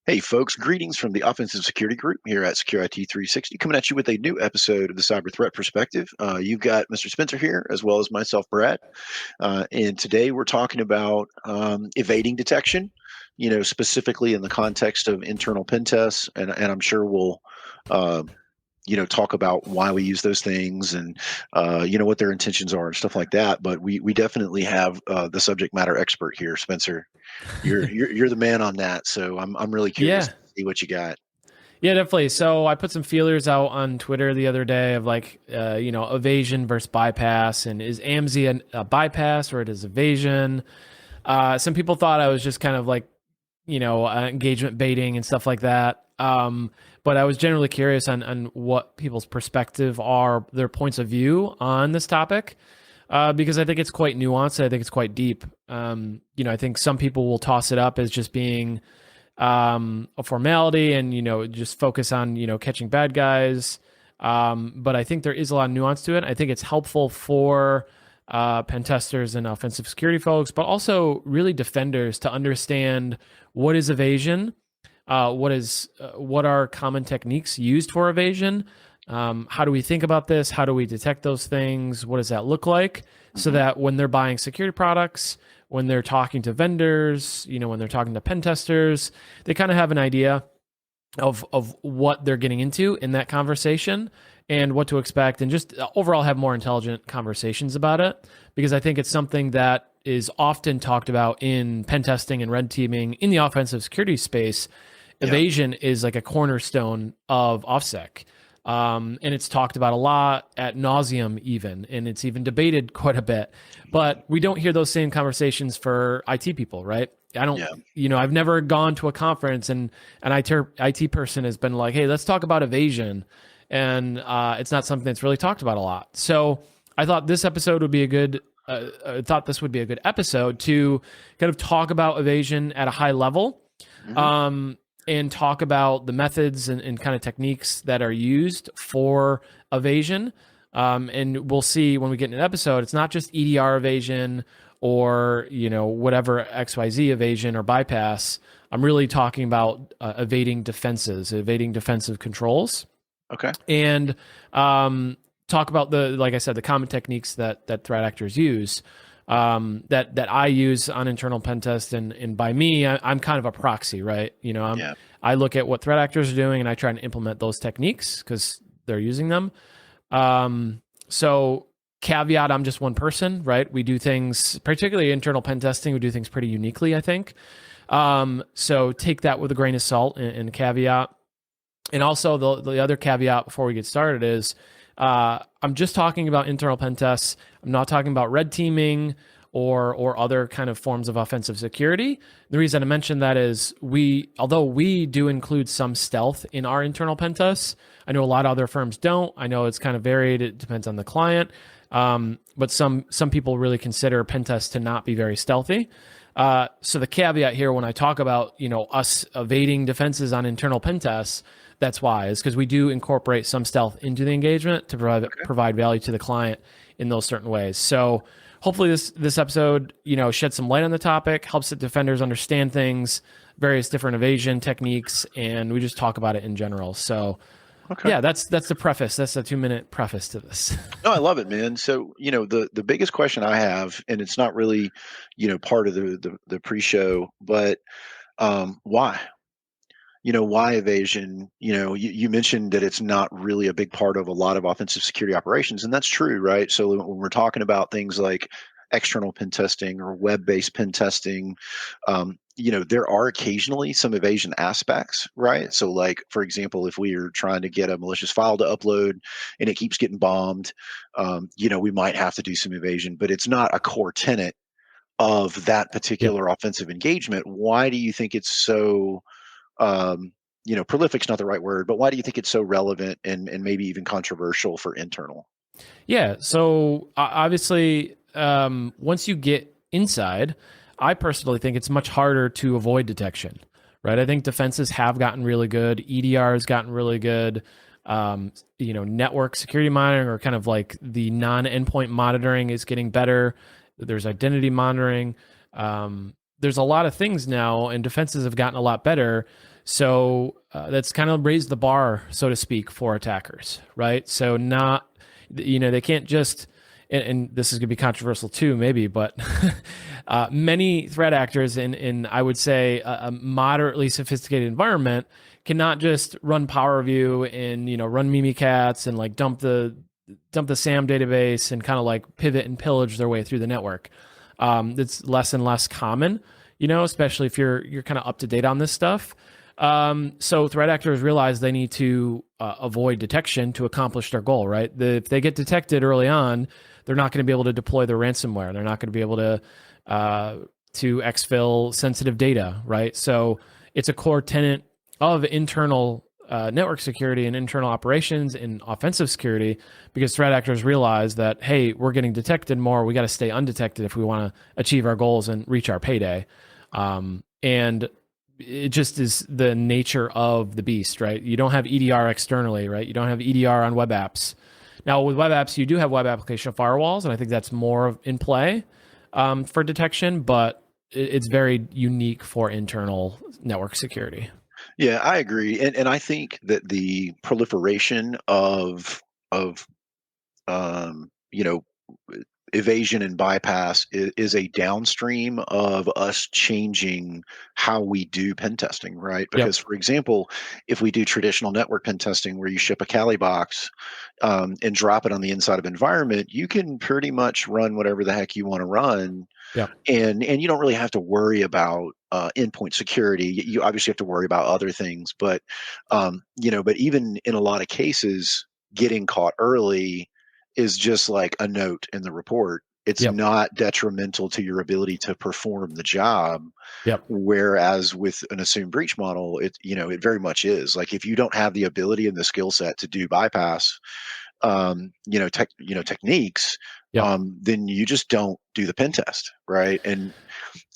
Hey, folks, greetings from the Offensive Security Group here at Secure IT 360, coming at you with a new episode of the Cyber Threat Perspective. You've got Mr. Spencer here, as well as myself, Brad. And today we're talking about evading detection, specifically in the context of internal pen tests. And I'm sure we'll, uh, talk about why we use those things and, what their intentions are and stuff like that. But we definitely have the subject matter expert here, Spencer. You're the man on that, so I'm really curious Yeah. to see what you got. Yeah, definitely. So I put some feelers out on Twitter the other day of like, evasion versus bypass, and is AMZ a bypass or it is evasion? Some people thought I was just kind of like, engagement baiting and stuff like that. But I was generally curious on what people's perspective are, their points of view on this topic, because I think it's quite nuanced. I think it's quite deep. I think some people will toss it up as just being a formality and just focus on catching bad guys, but I think there is a lot of nuance to it. I think it's helpful for pen testers and offensive security folks, but also really defenders to understand what is evasion, what are common techniques used for evasion, how do we think about this, how do we detect those things, what does that look like, so that when they're buying security products, when they're talking to vendors, when they're talking to pen testers, they kind of have an idea of what they're getting into in that conversation and what to expect, and just overall have more intelligent conversations about it. Because I think it's something that is often talked about in pen testing and red teaming in the offensive security space. Yeah. Evasion is like a cornerstone of OffSec. And it's talked about a lot at nauseum even, and it's even debated quite a bit. But we don't hear those same conversations for IT people, right? I don't, Yeah. I've never gone to a conference and an IT person has been like, hey, let's talk about evasion. And it's not something that's really talked about a lot. So I thought this episode would be a good, I thought this would be a good episode to kind of talk about evasion at a high level. And talk about the methods and kind of techniques that are used for evasion. And we'll see when we get in an episode, it's not just EDR evasion or, whatever XYZ evasion or bypass. I'm really talking about evading defenses, evading defensive controls. Okay. And talk about like I said, the common techniques that threat actors use. That I use on internal pen test, and by me, I'm kind of a proxy, right? I look at what threat actors are doing and I try and implement those techniques because they're using them. So caveat, I'm just one person, right? We do things, particularly internal pen testing, we do things pretty uniquely, I think. So take that with a grain of salt and caveat. And also the other caveat before we get started is, I'm just talking about internal pen tests. I'm not talking about red teaming or other kind of forms of offensive security. The reason I mentioned that is although we do include some stealth in our internal pen tests, I know a lot of other firms don't. I know it's kind of varied. It depends on the client. But some people really consider pen tests to not be very stealthy. So the caveat here, when I talk about, us evading defenses on internal pen tests, that's why, is because we do incorporate some stealth into the engagement to provide value to the client in those certain ways. So hopefully this episode, sheds some light on the topic, helps the defenders understand things, various different evasion techniques, and we just talk about it in general. So yeah, that's the preface. That's a 2-minute preface to this. No, I love it, man. So, the biggest question I have, and it's not really, part of the pre-show, but why? Why evasion? You mentioned that it's not really a big part of a lot of offensive security operations, and that's true, right? So when we're talking about things like external pen testing or web-based pen testing, there are occasionally some evasion aspects, right? So like, for example, if we are trying to get a malicious file to upload and it keeps getting bombed, we might have to do some evasion, but it's not a core tenet of that particular offensive engagement. Why do you think it's so prolific's not the right word, but why do you think it's so relevant and maybe even controversial for internal? Yeah. So obviously, once you get inside, I personally think it's much harder to avoid detection, right? I think defenses have gotten really good. EDR has gotten really good. Network security monitoring, or kind of like the non-endpoint monitoring, is getting better. There's identity monitoring. there's a lot of things now, and defenses have gotten a lot better. So that's kind of raised the bar, so to speak, for attackers, right? So not, they can't just, and this is going to be controversial too, maybe, but many threat actors in I would say a moderately sophisticated environment cannot just run Power Review and run Mimikatz and like dump the SAM database and kind of like pivot and pillage their way through the network. It's less and less common, especially if you're kind of up to date on this stuff. So threat actors realize they need to avoid detection to accomplish their goal, right? If they get detected early on, they're not going to be able to deploy their ransomware. They're not going to be able to exfil sensitive data, right? So it's a core tenet of internal network security and internal operations and offensive security, because threat actors realize that, hey, we're getting detected more. We got to stay undetected if we want to achieve our goals and reach our payday. And it just is the nature of the beast, right? You don't have EDR externally, right? You don't have EDR on web apps. Now, with web apps, you do have web application firewalls, and I think that's more in play for detection, but it's very unique for internal network security. Yeah, I agree, and I think that the proliferation of you know, evasion and bypass is a downstream of us changing how we do pen testing, right? Because, Yep. for example, if we do traditional network pen testing where you ship a Kali box and drop it on the inside of environment, you can pretty much run whatever the heck you want to run, Yep. and you don't really have to worry about endpoint security. You obviously have to worry about other things, but but even in a lot of cases, getting caught early is just like a note in the report. It's Yep. not detrimental to your ability to perform the job. Yep. Whereas with an assumed breach model, it very much is. Like if you don't have the ability and the skill set to do bypass, techniques, Yep. then you just don't do the pen test, right? And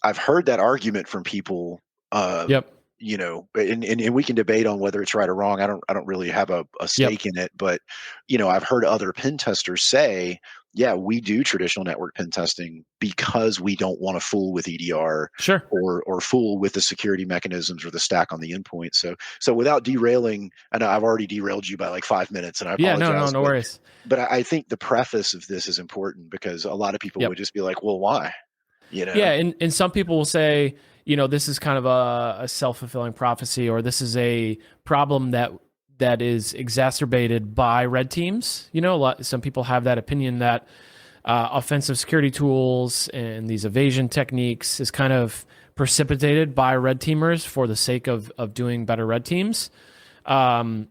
I've heard that argument from people, Yep. and we can debate on whether it's right or wrong. I don't really have a Yep. stake in it, but I've heard other pen testers say, yeah, we do traditional network pen testing because we don't want to fool with EDR Sure. or fool with the security mechanisms or the stack on the endpoint. So without derailing, I know I've already derailed you by like 5 minutes, and I Yeah. No. apologize, No worries. but I think the preface of this is important because a lot of people Yep. would just be like, well, why? Yeah, and some people will say, this is kind of a self-fulfilling prophecy, or this is a problem that is exacerbated by red teams. Some people have that opinion that offensive security tools and these evasion techniques is kind of precipitated by red teamers for the sake of doing better red teams. And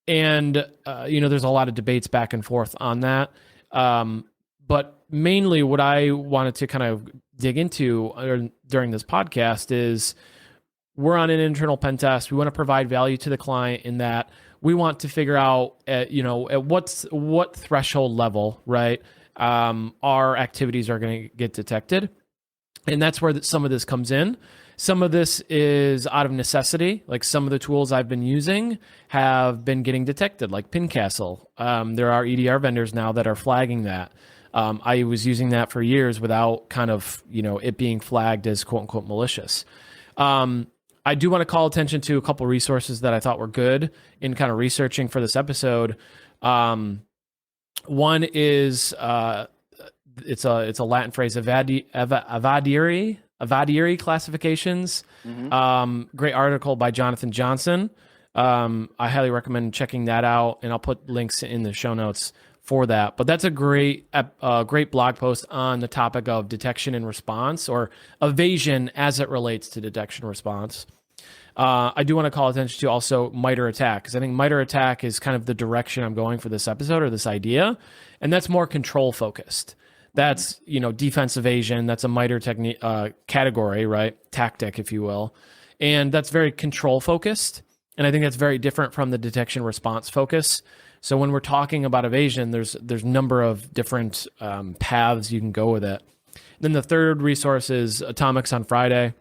there's a lot of debates back and forth on that. But mainly what I wanted to kind of dig into during this podcast is we're on an internal pen test. We want to provide value to the client in that we want to figure out at what threshold level, right, our activities are going to get detected. And that's where some of this comes in. Some of this is out of necessity. Like some of the tools I've been using have been getting detected, like Pincastle. There are EDR vendors now that are flagging that. I was using that for years without kind of, it being flagged as quote unquote malicious. I do want to call attention to a couple resources that I thought were good in kind of researching for this episode. One is it's a Latin phrase, evadere classifications. Mm-hmm. Great article by Jonathan Johnson. I highly recommend checking that out, and I'll put links in the show notes for that. But that's a great blog post on the topic of detection and response, or evasion as it relates to detection response. I do want to call attention to also MITRE ATT&CK, because I think MITRE ATT&CK is kind of the direction I'm going for this episode or this idea, and that's more control focused. That's defense evasion. That's a MITRE technique category, right? Tactic, if you will, and that's very control focused. And I think that's very different from the detection response focus. So when we're talking about evasion, there's a number of different paths you can go with it. Then the third resource is Atomics on Friday.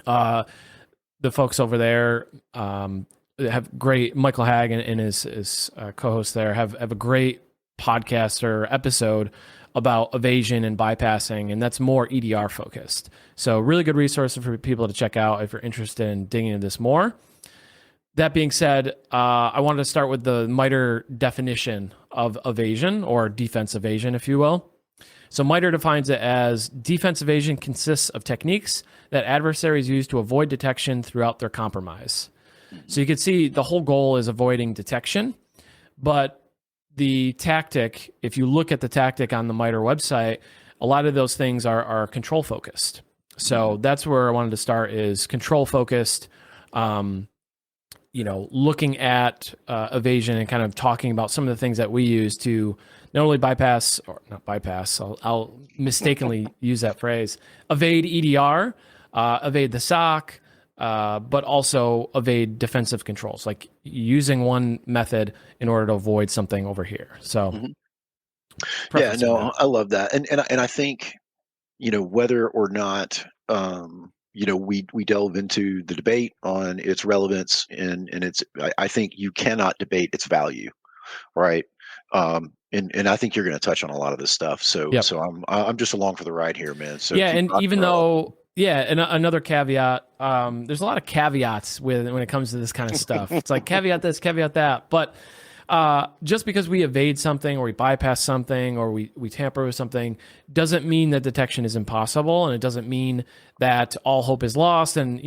The folks over there have great, Michael Hag and his co-host there have a great podcast or episode about evasion and bypassing, and that's more EDR focused. So really good resource for people to check out if you're interested in digging into this more. That being said, I wanted to start with the MITRE definition of evasion, or defense evasion, if you will. So MITRE defines it as defense evasion consists of techniques that adversaries use to avoid detection throughout their compromise. So you can see the whole goal is avoiding detection, but the tactic, if you look at the tactic on the MITRE website, a lot of those things are control focused. So that's where I wanted to start, is control focused, looking at evasion and kind of talking about some of the things that we use to not only I'll mistakenly use that phrase, evade EDR, evade the SOC, but also evade defensive controls, like using one method in order to avoid something over here. So, yeah, no, I love that, and I think, whether or not we delve into the debate on its relevance, and its, I think you cannot debate its value, right? And I think you're going to touch on a lot of this stuff. So Yep. so I'm just along for the ride here, man. So yeah, and even though and another caveat, there's a lot of caveats when it comes to this kind of stuff. It's like caveat this, caveat that, but just because we evade something or we bypass something or we tamper with something doesn't mean that detection is impossible, and it doesn't mean that all hope is lost and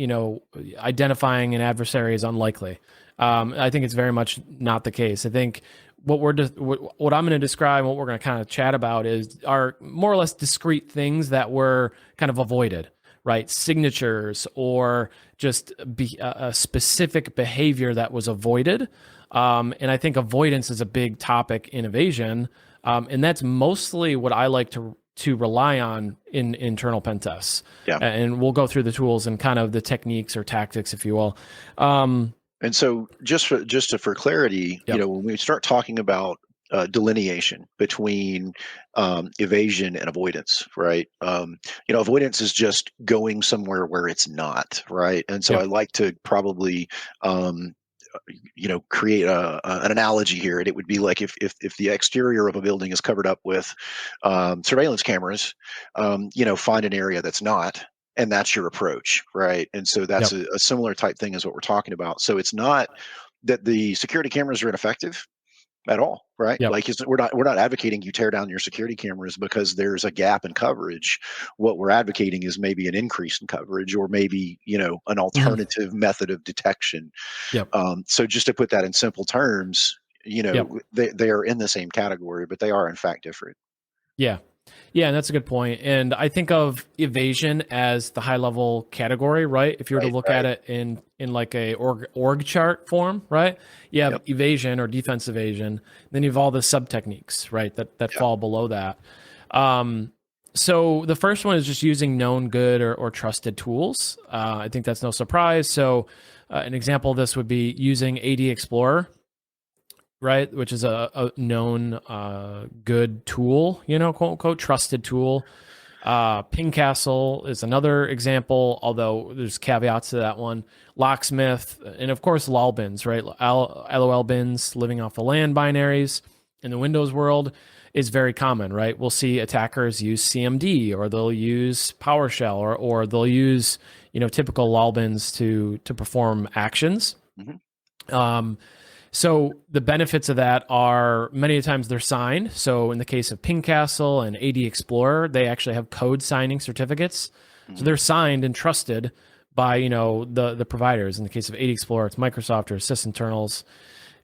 identifying an adversary is unlikely. I think it's very much not the case. I think what I'm going to describe, what we're going to kind of chat about, are more or less discrete things that were kind of avoided, right? Signatures, or just a specific behavior that was avoided. And I think avoidance is a big topic in evasion. And that's mostly what I like to rely on in internal pen tests. Yeah. And we'll go through the tools and kind of the techniques or tactics, if you will. And so just for clarity, when we start talking about delineation between evasion and avoidance, right? Avoidance is just going somewhere where it's not, right? And so I like to probably create an analogy here, and it would be like if the exterior of a building is covered up with surveillance cameras, find an area that's not, and that's your approach, right? And so that's a similar type thing as what we're talking about. So it's not that the security cameras are ineffective at all, right? Yep. Like we're not advocating you tear down your security cameras because there's a gap in coverage. What we're advocating is maybe an increase in coverage, or maybe an alternative method of detection. Yep. So just to put that in simple terms, they are in the same category, but they are in fact different. Yeah. Yeah, and that's a good point. And I think of evasion as the high level category, right? If you were to look at it in like a org chart form, right? You have evasion or defense evasion. Then you have all the sub techniques, right? That fall below that. So the first one is just using known good or trusted tools. I think that's no surprise. So an example of this would be using AD Explorer, right? Which is a known good tool, quote unquote, trusted tool. Ping Castle is another example, although there's caveats to that one. Locksmith, and of course, LOL bins, right? LOL bins, living off the land binaries in the Windows world is very common, right? We'll see attackers use CMD, or they'll use PowerShell, or they'll use, typical LOL bins to perform actions. So the benefits of that are many times they're signed. So in the case of Ping Castle and AD Explorer, they actually have code signing certificates. So they're signed and trusted by, the providers. In the case of AD Explorer, it's Microsoft or sysinternals,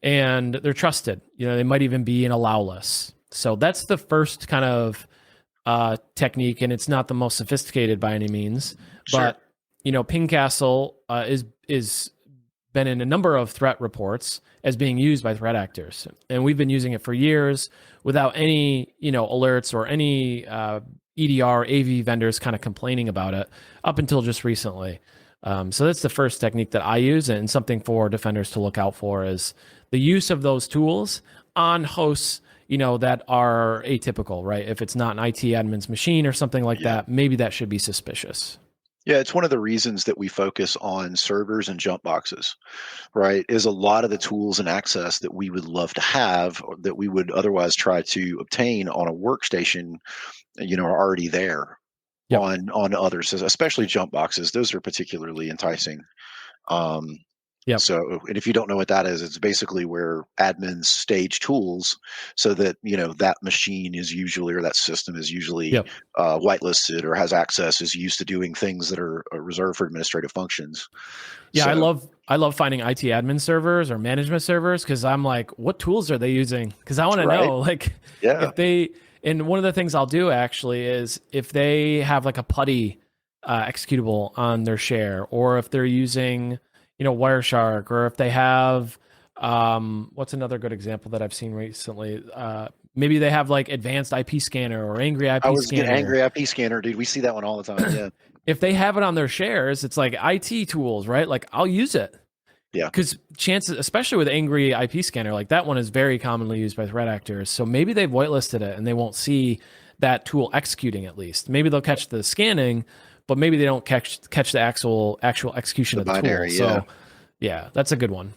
and they're trusted. They might even be in allow lists. So that's the first kind of technique, and it's not the most sophisticated by any means. Sure. But, Ping Castle is been in a number of threat reports as being used by threat actors. And we've been using it for years without any, alerts or any EDR, AV vendors kind of complaining about it up until just recently. So that's the first technique that I use, and something for defenders to look out for is the use of those tools on hosts, that are atypical, right? If it's not an IT admin's machine or something like that, maybe that should be suspicious. Yeah, it's one of the reasons that we focus on servers and jump boxes, right? Is a lot of the tools and access that we would love to have or that we would otherwise try to obtain on a workstation, are already there Yep. on others, especially jump boxes. Those are particularly enticing. Um, Yep. so, and if you don't know what that is, it's basically where admins stage tools so that that machine is usually, or that system is usually Yep. whitelisted or has access, is used to doing things that are reserved for administrative functions. Yeah, So, I love finding IT admin servers or management servers because I'm like, what tools are they using? Because I want to right, know, like, yeah, if they. And one of the things I'll do actually is if they have like a putty executable on their share, or if they're using, Wireshark, or if they have, what's another good example that I've seen recently? Maybe they have like advanced IP scanner or angry I IP was getting scanner. angry IP scanner, dude. We see that one all the time. Yeah, If they have it on their shares, it's like IT tools, right? Like I'll use it yeah, because chances, especially with angry IP scanner, like that one is very commonly used by threat actors. So maybe they've whitelisted it and they won't see that tool executing. At least maybe they'll catch the scanning, but maybe they don't catch the actual execution the of the tool. binary. Yeah, So yeah, that's a good one.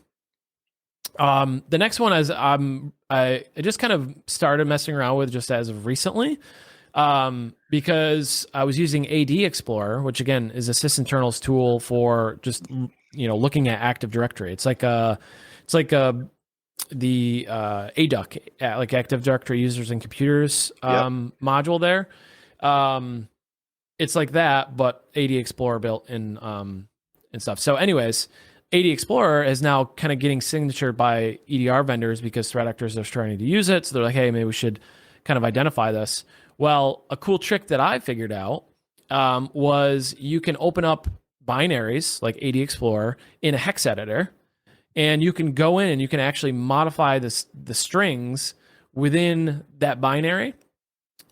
The next one is I just kind of started messing around with just as of recently, because I was using AD Explorer, which again is a sysinternals tool for just looking at Active Directory. It's like the ADUC, like Active Directory users and computers yep. module there. It's like that, but AD Explorer built in and stuff. So, anyways, AD Explorer is now kind of getting signatured by EDR vendors because threat actors are starting to use it. So they're like, hey, maybe we should kind of identify this. Well, a cool trick that I figured out was you can open up binaries like AD Explorer in a hex editor, and you can go in and you can actually modify the strings within that binary.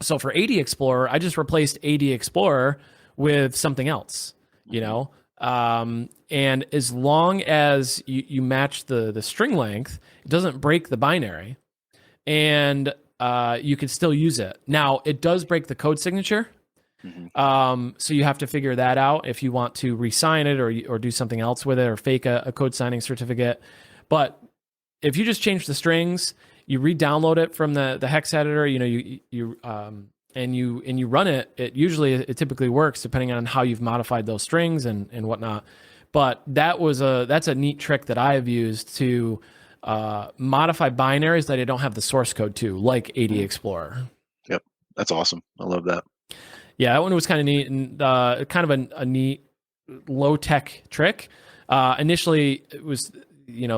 So for AD Explorer, I just replaced AD Explorer with something else, Mhm. and as long as you match the string length, it doesn't break the binary, and you can still use it. Now, it does break the code signature, Mhm. so you have to figure that out if you want to re-sign it or do something else with it or fake a code signing certificate. But if you just change the strings, you re-download it from the hex editor, and you run it, it typically works depending on how you've modified those strings and whatnot. But that's a neat trick that I have used to modify binaries that I don't have the source code to, like AD Mhm. Explorer. Yep, that's awesome. I love that. Yeah, that one was kind of neat and kind of a neat low tech trick. Initially, it was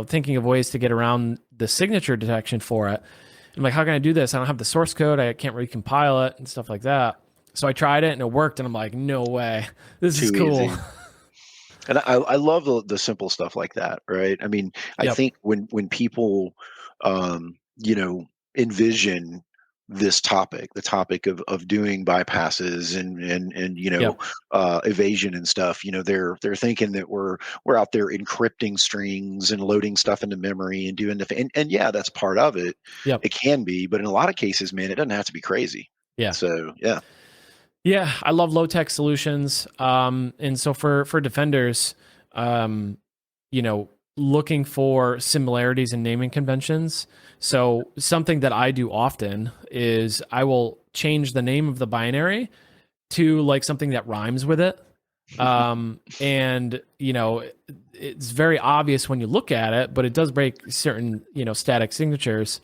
thinking of ways to get around the signature detection for it. I'm like, how can I do this? I don't have the source code. I can't recompile it and stuff like that. So I tried it and it worked. And I'm like, no way, this is Too cool. easy. And I love the simple stuff like that, right? I mean, I Yep. think when people, envision this topic, the topic of doing bypasses and Yep. evasion and stuff, they're thinking that we're out there encrypting strings and loading stuff into memory and doing and yeah, that's part of it. Yep. It can be, but in a lot of cases, man, it doesn't have to be crazy. Yeah. So yeah, Yeah, I love low tech solutions. And so for defenders, um, you know, looking for similarities in naming conventions. So something that I do often is I will change the name of the binary to like something that rhymes with it. And it's very obvious when you look at it, but it does break certain static signatures.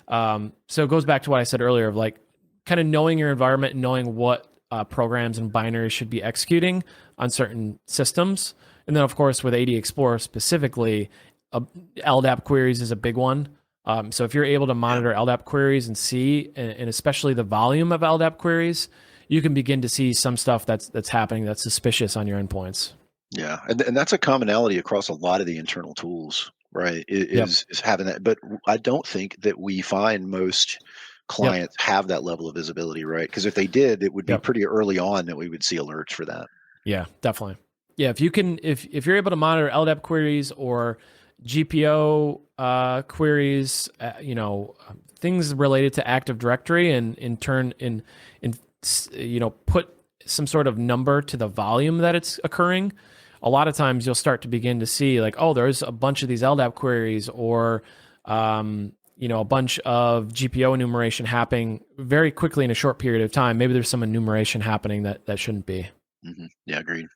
So it goes back to what I said earlier of like kind of knowing your environment and knowing what programs and binaries should be executing on certain systems. And then, of course, with AD Explorer specifically, LDAP queries is a big one. So if you're able to yeah. monitor LDAP queries and see, and especially the volume of LDAP queries, you can begin to see some stuff that's happening that's suspicious on your endpoints. Yeah, and that's a commonality across a lot of the internal tools, right? Yep. Is having that, but I don't think that we find most Yep. clients have that level of visibility, right? Because if they did, it would be Yep. pretty early on that we would see alerts for that. Yeah, definitely. Yeah, if you can, if you're able to monitor LDAP queries or GPO queries, things related to Active Directory, and in turn, in put some sort of number to the volume that it's occurring, a lot of times you'll start to begin to see like, oh, there's a bunch of these LDAP queries, or a bunch of GPO enumeration happening very quickly in a short period of time. Maybe there's some enumeration happening that shouldn't be. Yeah, agreed.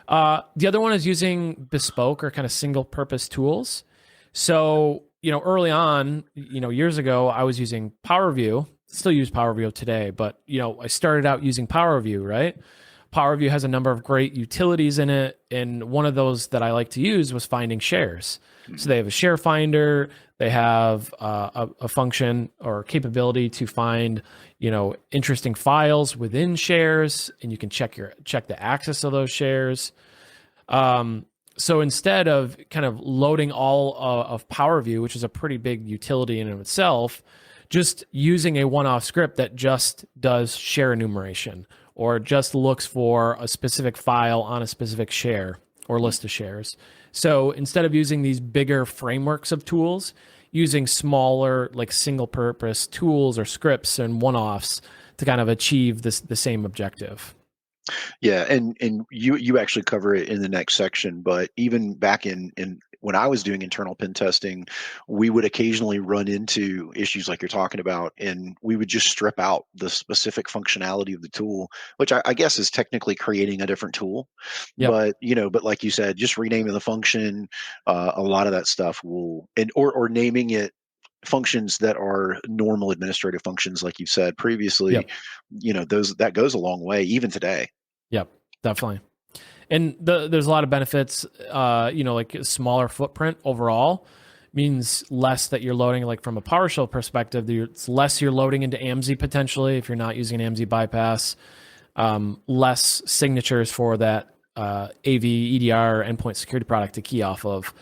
The other one is using bespoke or kind of single purpose tools. So, early on, years ago, I was using PowerView, still use PowerView today, but, I started out using PowerView, right? PowerView has a number of great utilities in it. And one of those that I like to use was finding shares. So they have a share finder. They have a function or capability to find, interesting files within shares, and you can check the access of those shares. So instead of kind of loading all of PowerView, which is a pretty big utility in and of itself, just using a one-off script that just does share enumeration or just looks for a specific file on a specific share or list of shares. So instead of using these bigger frameworks of tools, using smaller, like single purpose tools or scripts and one-offs to kind of achieve the same objective. Yeah, and you actually cover it in the next section, but even back in when I was doing internal pen testing, we would occasionally run into issues like you're talking about, and we would just strip out the specific functionality of the tool, which I guess is technically creating a different tool. Yep. But like you said, just renaming the function, a lot of that stuff will, or naming it functions that are normal administrative functions, like you said previously. Yep. That goes a long way even today. Yep, definitely. And there's a lot of benefits. Like a smaller footprint overall means less that you're loading. Like from a PowerShell perspective, it's less you're loading into AMSI potentially if you're not using an AMSI bypass. Less signatures for that AV EDR endpoint security product to key off of,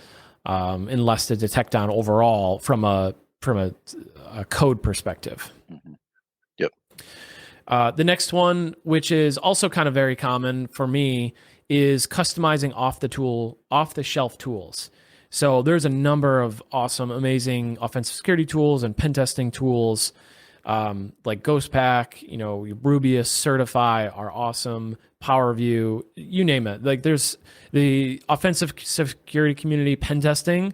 and less to detect on overall from a code perspective. Mm-hmm. Yep. The next one, which is also kind of very common for me, is customizing off-the-shelf tools. So there's a number of awesome, amazing offensive security tools and pen testing tools, like GhostPack, Rubius, Certify are awesome. PowerView, you name it. Like there's the offensive security community pen testing,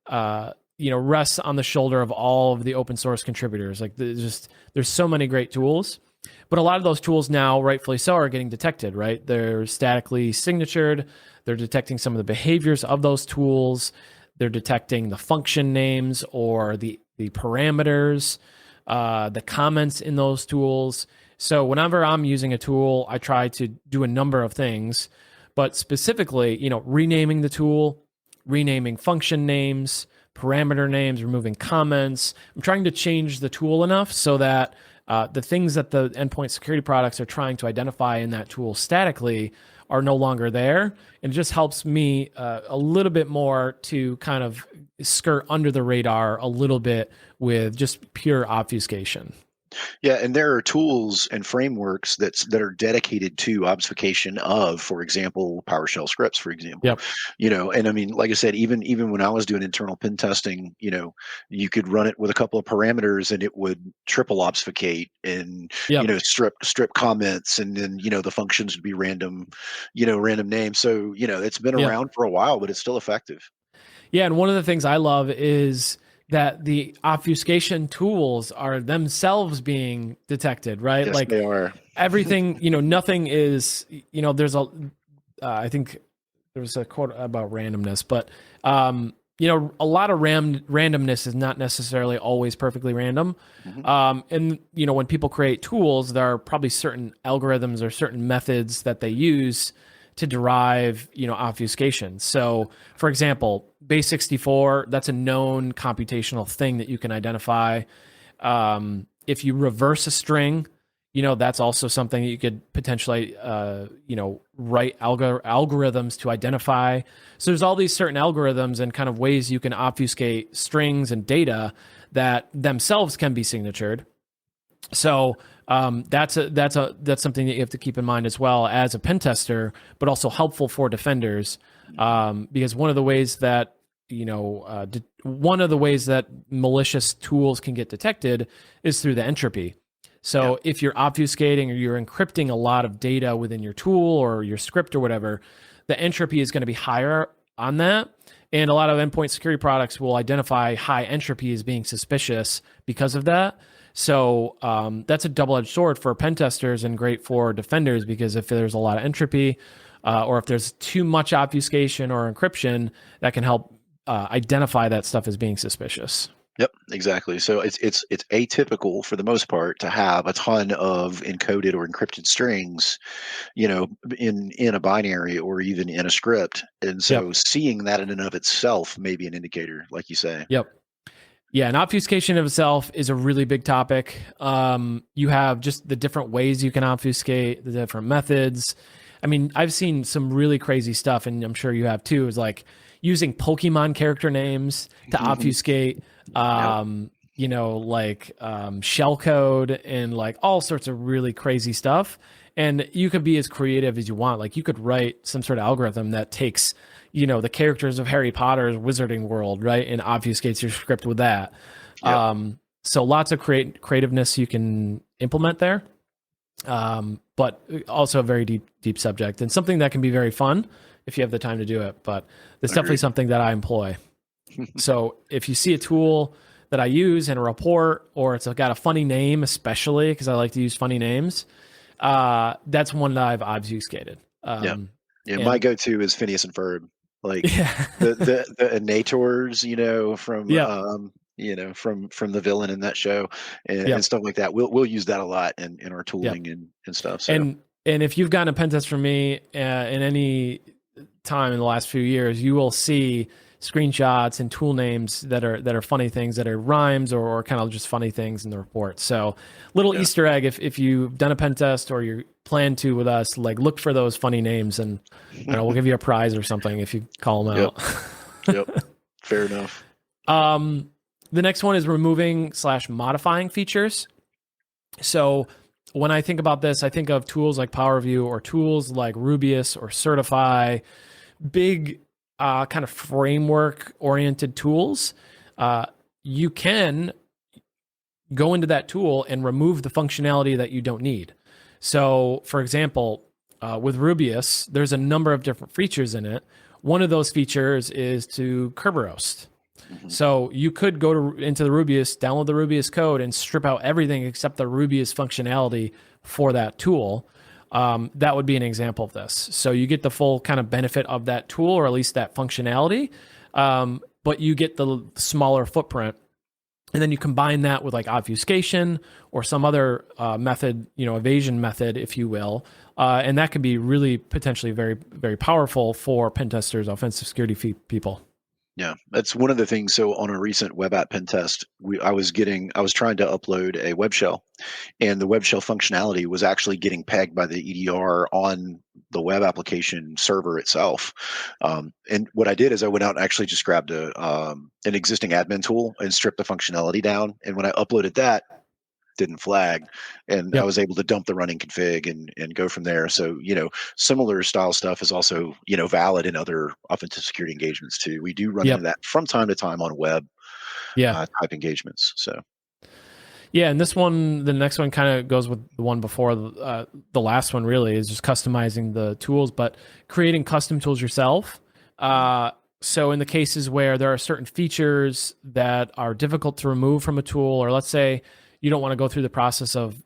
rests on the shoulder of all of the open source contributors. Like there's so many great tools. But a lot of those tools now, rightfully so, are getting detected, right? They're statically signatured. They're detecting some of the behaviors of those tools. They're detecting the function names or the parameters, the comments in those tools. So whenever I'm using a tool, I try to do a number of things, but specifically, renaming the tool, renaming function names, parameter names, removing comments. I'm trying to change the tool enough so that the things that the endpoint security products are trying to identify in that tool statically are no longer there. And it just helps me a little bit more to kind of skirt under the radar a little bit with just pure obfuscation. Yeah, and there are tools and frameworks that are dedicated to obfuscation of, for example, PowerShell scripts, for example. Yep. And I mean, like I said, even when I was doing internal pen testing, you could run it with a couple of parameters and it would triple obfuscate and Yep. strip comments, and then the functions would be random names. So it's been Yep. around for a while, but it's still effective. Yeah, and one of the things I love is that the obfuscation tools are themselves being detected, right? Yes, like they are. Everything, nothing is, there's I think there was a quote about randomness, but, a lot of randomness is not necessarily always perfectly random. Mm-hmm. And, when people create tools, there are probably certain algorithms or certain methods that they use to derive, obfuscation. So, for example, base 64, that's a known computational thing that you can identify. If you reverse a string, that's also something that you could potentially, write algorithms to identify. So there's all these certain algorithms and kind of ways you can obfuscate strings and data that themselves can be signatured. So that's something that you have to keep in mind as well as a pen tester, but also helpful for defenders, because one of the ways that malicious tools can get detected is through the entropy. Yeah. So if you're obfuscating or you're encrypting a lot of data within your tool or your script or whatever, the entropy is going to be higher on that. And a lot of endpoint security products will identify high entropy as being suspicious because of that. So that's a double-edged sword for pen testers and great for defenders, because if there's a lot of entropy or if there's too much obfuscation or encryption, that can help identify that stuff as being suspicious. Yep, exactly. So it's atypical for the most part to have a ton of encoded or encrypted strings, in a binary or even in a script. And so Yep. seeing that in and of itself may be an indicator, like you say. Yep. Yeah, and obfuscation of itself is a really big topic. You have just the different ways you can obfuscate, the different methods. I mean, I've seen some really crazy stuff, and I'm sure you have too, is like using Pokemon character names to obfuscate, shell code and like all sorts of really crazy stuff. And you could be as creative as you want. Like you could write some sort of algorithm that takes, the characters of Harry Potter's wizarding world, right, and obfuscates your script with that. Yep. So lots of creativeness you can implement there, but also a very deep subject and something that can be very fun if you have the time to do it. But it's definitely something that I employ. So if you see a tool that I use in a report, or it's got a funny name, especially because I like to use funny names, that's one that I've obfuscated. Yeah. My go-to is Phineas and Ferb, like Yeah. the innators, from Yeah. from the villain in that show, and, Yeah. and stuff like that. We'll use that a lot in our Yeah. tooling and stuff. So And if you've gotten a pen test from me in any time in the last few years, you will see screenshots and tool names that are funny things, that are rhymes or kind of just funny things in the report. So little Easter egg, if you've done a pen test or you plan to with us, like look for those funny names, and we'll give you a prize or something if you call them out. Yep. Fair enough. The next one is removing / modifying features. So when I think about this, I think of tools like PowerView or tools like Rubius or Certify, big kind of framework-oriented tools. You can go into that tool and remove the functionality that you don't need. So, for example, with Rubius, there's a number of different features in it. One of those features is to curb roast. So you could go into the Rubius, download the Rubius code, and strip out everything except the Rubius functionality for that tool. That would be an example of this. So you get the full kind of benefit of that tool, or at least that functionality, but you get the smaller footprint. And then you combine that with like obfuscation or some other method, evasion method, if you will. And that can be really potentially very, very powerful for pen testers, offensive security people. Yeah, that's one of the things. So on a recent web app pen test, I was trying to upload a web shell, and the web shell functionality was actually getting pegged by the EDR on the web application server itself. And what I did is I went out and actually just grabbed an existing admin tool and stripped the functionality down. And when I uploaded that, didn't flag, and I was able to dump the running config and go from there. So similar style stuff is also valid in other offensive security engagements too. We do run into that from time to time on web type engagements. So and the next one kind of goes with the one before. The last one really is just customizing the tools, but creating custom tools yourself. So in the cases where there are certain features that are difficult to remove from a tool, or let's say you don't want to go through the process of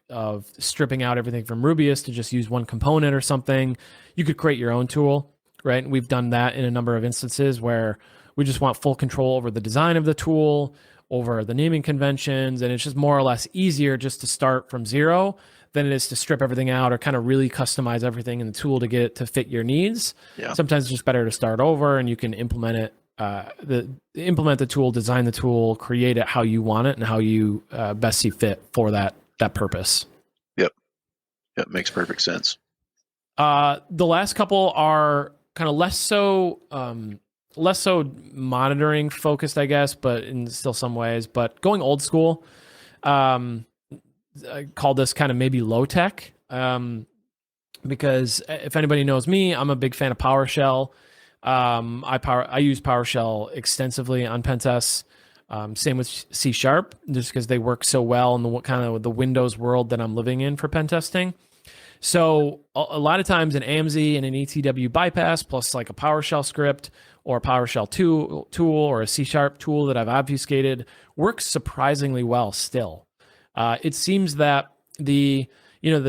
stripping out everything from Rubius to just use one component or something, you could create your own tool, right? And we've done that in a number of instances where we just want full control over the design of the tool, over the naming conventions, and it's just more or less easier just to start from zero than it is to strip everything out or kind of really customize everything in the tool to get it to fit your needs. Yeah. Sometimes it's just better to start over, and you can implement it. Implement the tool, design the tool, create it how you want it, and how you best see fit for that purpose. Yep, makes perfect sense. The last couple are kind of less so monitoring focused, I guess, but in still some ways. But going old school, I call this kind of maybe low tech, because if anybody knows me, I'm a big fan of PowerShell. I use PowerShell extensively on Pentests. Same with C Sharp, just because they work so well in the kind of the Windows world that I'm living in for pen testing. So a lot of times an AMZ and an ETW bypass plus like a PowerShell script or a PowerShell tool or a C Sharp tool that I've obfuscated works surprisingly well still. It seems that the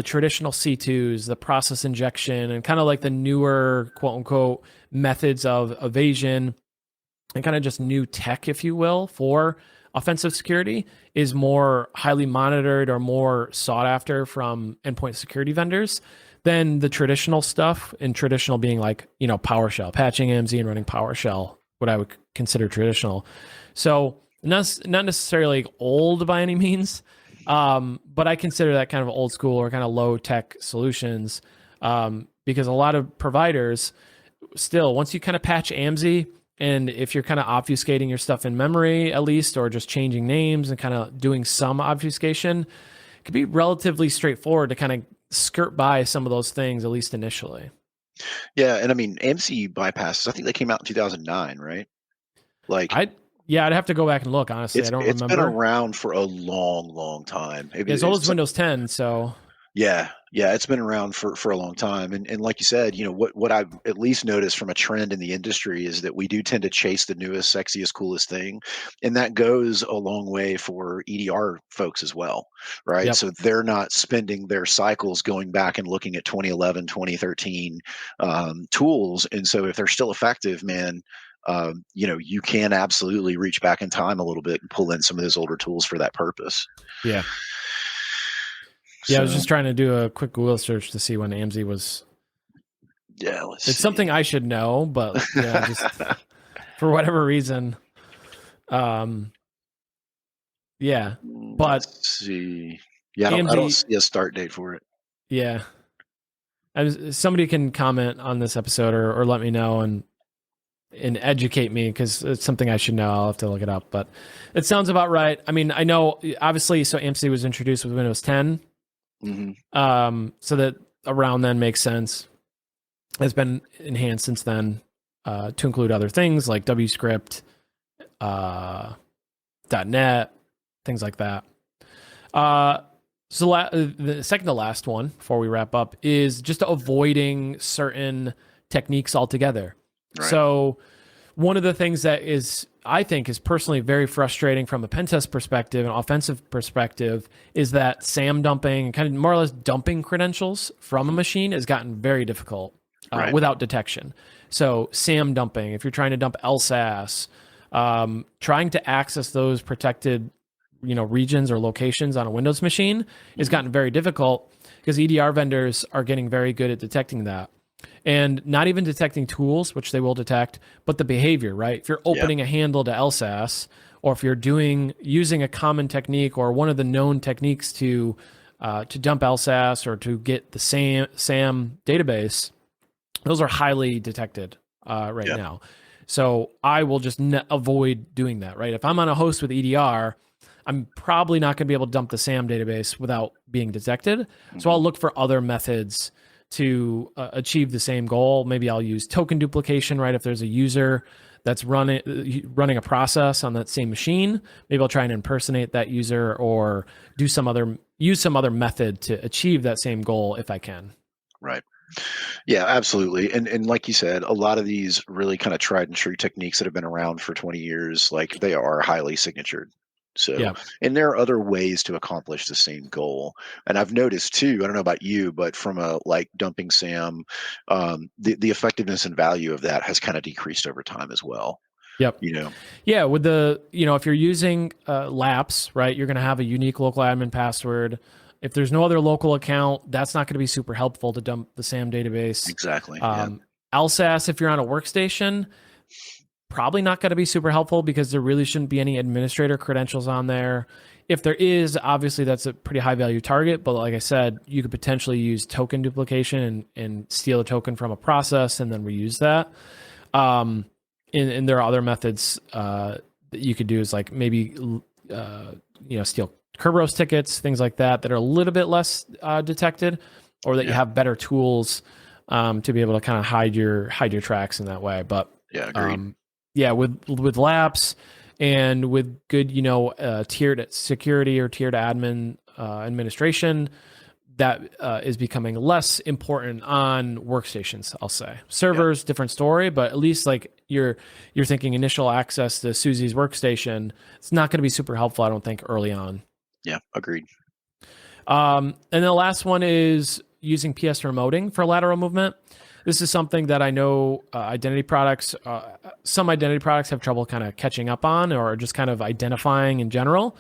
traditional C2s, the process injection, and kind of like the newer quote unquote methods of evasion and kind of just new tech, if you will, for offensive security is more highly monitored or more sought after from endpoint security vendors than the traditional stuff. And traditional being like, PowerShell, patching AMZ and running PowerShell, what I would consider traditional. So not necessarily old by any means, but I consider that kind of old school or kind of low tech solutions, because a lot of providers still, once you kind of patch AMZ, and if you're kind of obfuscating your stuff in memory, at least, or just changing names and kind of doing some obfuscation, it can be relatively straightforward to kind of skirt by some of those things, at least initially. Yeah, and I mean, AMC bypasses, I think they came out in 2009, right? Like, I'd have to go back and look, honestly. I don't it's been remember. around for a long time. As old as Windows 10, so Yeah, it's been around for a long time, and like you said, what I've at least noticed from a trend in the industry is that we do tend to chase the newest, sexiest, coolest thing, and that goes a long way for EDR folks as well, right? yep. So they're not spending their cycles going back and looking at 2011, 2013 tools, and so if they're still effective, man, you can absolutely reach back in time a little bit and pull in some of those older tools for that purpose. Yeah. Yeah, I was just trying to do a quick Google search to see when AMZ was. Yeah, it's something I should know, but just for whatever reason. Yeah, but let's see. Yeah, AMZ, I don't see a start date for it. Yeah, somebody can comment on this episode or let me know and educate me, because it's something I should know. I'll have to look it up, but it sounds about right. I mean, I know obviously, so AMC was introduced with Windows 10. Mm-hmm. So that around then makes sense. It's been enhanced since then to include other things like WScript, .NET, things like that. So the second to last one before we wrap up is just avoiding certain techniques altogether. Right. So one of the things that I think is personally very frustrating from a pen test perspective and offensive perspective is that SAM dumping and kind of more or less dumping credentials from a machine has gotten very difficult without detection. So SAM dumping, if you're trying to dump LSAS, trying to access those protected regions or locations on a Windows machine has gotten very difficult because EDR vendors are getting very good at detecting that. And not even detecting tools, which they will detect, but the behavior, right? If you're opening a handle to LSAS, or if you're using a common technique or one of the known techniques to dump LSAS or to get the SAM database, those are highly detected right now. So I will just avoid doing that, right? If I'm on a host with EDR, I'm probably not going to be able to dump the SAM database without being detected. So I'll look for other methods to achieve the same goal. Maybe I'll use token duplication, right? If there's a user that's running a process on that same machine, maybe I'll try and impersonate that user or use some other method to achieve that same goal if I can. Right. Yeah, absolutely. And like you said, a lot of these really kind of tried and true techniques that have been around for 20 years, like they are highly signatured. So, and there are other ways to accomplish the same goal. And I've noticed too, I don't know about you, but from a dumping SAM, the effectiveness and value of that has kind of decreased over time as well. Yep. Yeah. With if you're using LAPS, right, you're going to have a unique local admin password. If there's no other local account, that's not going to be super helpful to dump the SAM database. Exactly. LSAS, if you're on a workstation, probably not going to be super helpful because there really shouldn't be any administrator credentials on there. If there is, obviously that's a pretty high value target, but like I said, you could potentially use token duplication and steal a token from a process and then reuse that. And there are other methods that you could do, is like maybe steal Kerberos tickets, things like that are a little bit less detected, or that you have better tools to be able to kind of hide your tracks in that way. But agreed. with LAPS, And with good, tiered security or tiered admin administration, that is becoming less important on workstations, I'll say. Servers, different story, but at least like you're thinking initial access to Susie's workstation, it's not going to be super helpful, I don't think, early on. Yeah, agreed. And the last one is using PS remoting for lateral movement. This is something that I know some identity products have trouble kind of catching up on or just kind of identifying in general.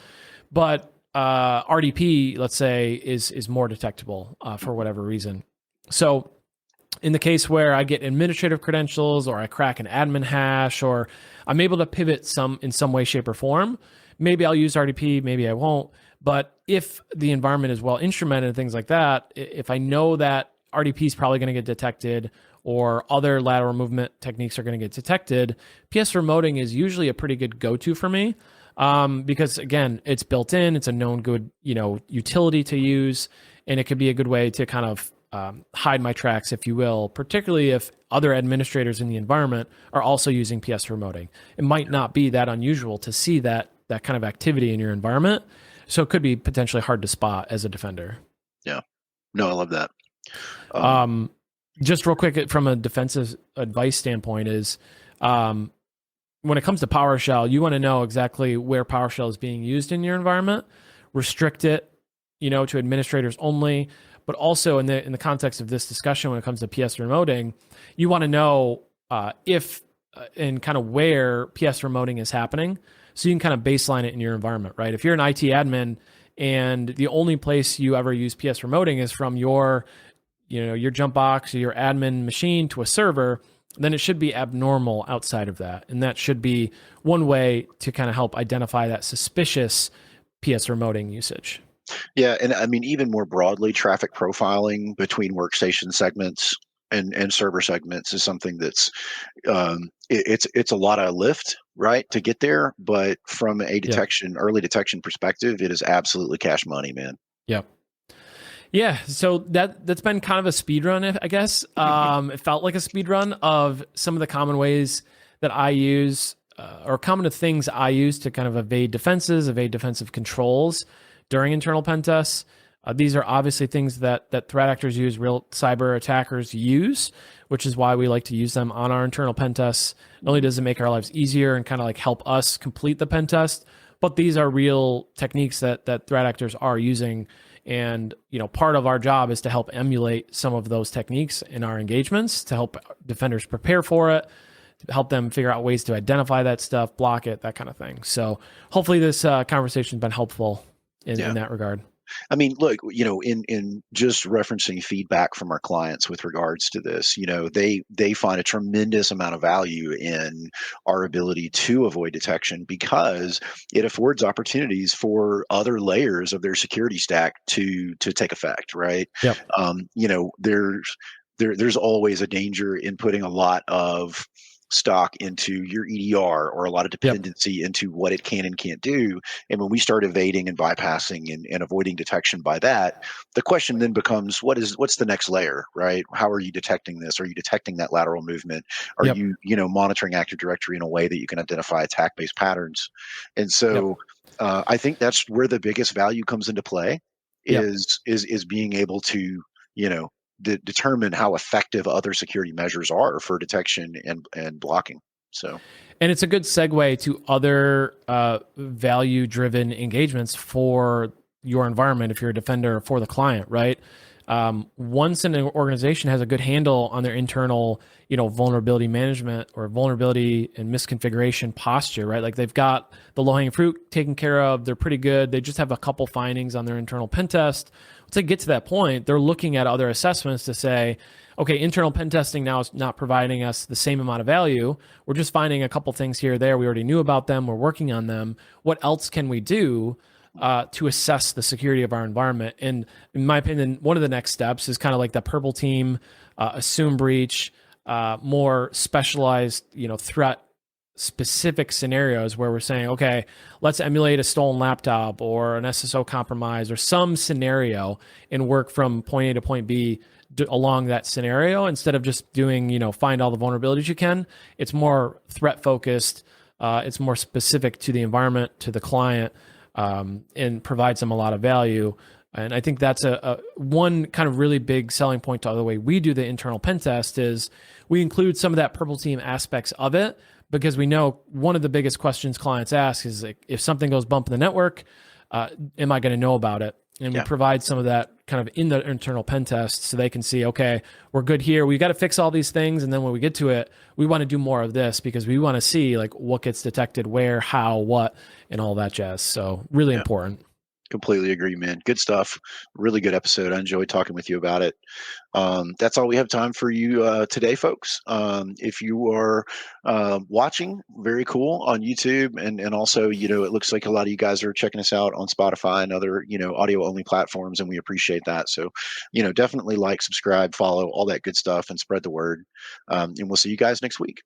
But RDP, let's say, is more detectable for whatever reason. So in the case where I get administrative credentials or I crack an admin hash or I'm able to pivot in some way, shape, or form, maybe I'll use RDP, maybe I won't. But if the environment is well instrumented and things like that, if I know that RDP is probably going to get detected or other lateral movement techniques are going to get detected, PS remoting is usually a pretty good go-to for me because, again, it's built in. It's a known good utility to use, and it could be a good way to kind of hide my tracks, if you will, particularly if other administrators in the environment are also using PS remoting. It might not be that unusual to see that kind of activity in your environment, so it could be potentially hard to spot as a defender. Yeah. No, I love that. Just real quick from a defensive advice standpoint is when it comes to PowerShell, you want to know exactly where PowerShell is being used in your environment, restrict it, to administrators only, but also in the context of this discussion when it comes to PS remoting, you want to know if and kind of where PS remoting is happening so you can kind of baseline it in your environment, right? If you're an IT admin and the only place you ever use PS remoting is from your jump box or your admin machine to a server, then it should be abnormal outside of that. And that should be one way to kind of help identify that suspicious PS remoting usage. Yeah, and I mean, even more broadly, traffic profiling between workstation segments and server segments is something that's it's a lot of lift, right, to get there. But from a early detection perspective, it is absolutely cash money, man. Yep. Yeah, so that's been kind of a speed run, I guess. It felt like a speed run of some of the common ways that I use, or common things I use to kind of evade defensive controls during internal pen tests. These are obviously things that threat actors use, real cyber attackers use, which is why we like to use them on our internal pen tests. Not only does it make our lives easier and kind of like help us complete the pen test, but these are real techniques that threat actors are using. And, part of our job is to help emulate some of those techniques in our engagements to help defenders prepare for it, to help them figure out ways to identify that stuff, block it, that kind of thing. So hopefully this conversation has been helpful in that regard. I mean, look, in just referencing feedback from our clients with regards to this, they find a tremendous amount of value in our ability to avoid detection because it affords opportunities for other layers of their security stack to take effect, right? Yep. There's always a danger in putting a lot of stock into your EDR or a lot of dependency into what it can and can't do. And when we start evading and bypassing and avoiding detection by that, the question then becomes, what's the next layer, right? How are you detecting this? Are you detecting that lateral movement? Are you, monitoring Active Directory in a way that you can identify attack-based patterns? And so I think that's where the biggest value comes into play is being able to, determine how effective other security measures are for detection and blocking. So, and it's a good segue to other value-driven engagements for your environment if you're a defender for the client, right? Once an organization has a good handle on their internal, vulnerability management or vulnerability and misconfiguration posture, right? Like they've got the low-hanging fruit taken care of. They're pretty good. They just have a couple findings on their internal pen test. Once they get to that point, they're looking at other assessments to say, okay, internal pen testing now is not providing us the same amount of value. We're just finding a couple things here or there. We already knew about them. We're working on them. What else can we do to assess the security of our environment? And in my opinion, one of the next steps is kind of like the purple team, assume breach, more specialized, threat specific scenarios where we're saying, okay, let's emulate a stolen laptop or an SSO compromise or some scenario and work from point A to point B along that scenario instead of just doing, find all the vulnerabilities you can. It's more threat focused, It's more specific to the environment, to the client, and provides them a lot of value. And I think that's a one kind of really big selling point to the way we do the internal pen test is we include some of that purple team aspects of it, because we know one of the biggest questions clients ask is like, if something goes bump in the network, am I going to know about it? And we provide some of that kind of in the internal pen test so they can see, okay, we're good here. We got to fix all these things. And then when we get to it, we want to do more of this because we want to see like what gets detected, where, how, what, and all that jazz. So really important. Completely agree, man. Good stuff. Really good episode. I enjoyed talking with you about it. That's all we have time for you today, folks. If you are watching, very cool on YouTube, and also, it looks like a lot of you guys are checking us out on Spotify and other, audio only platforms, and we appreciate that. So, definitely like, subscribe, follow, all that good stuff, and spread the word. And we'll see you guys next week.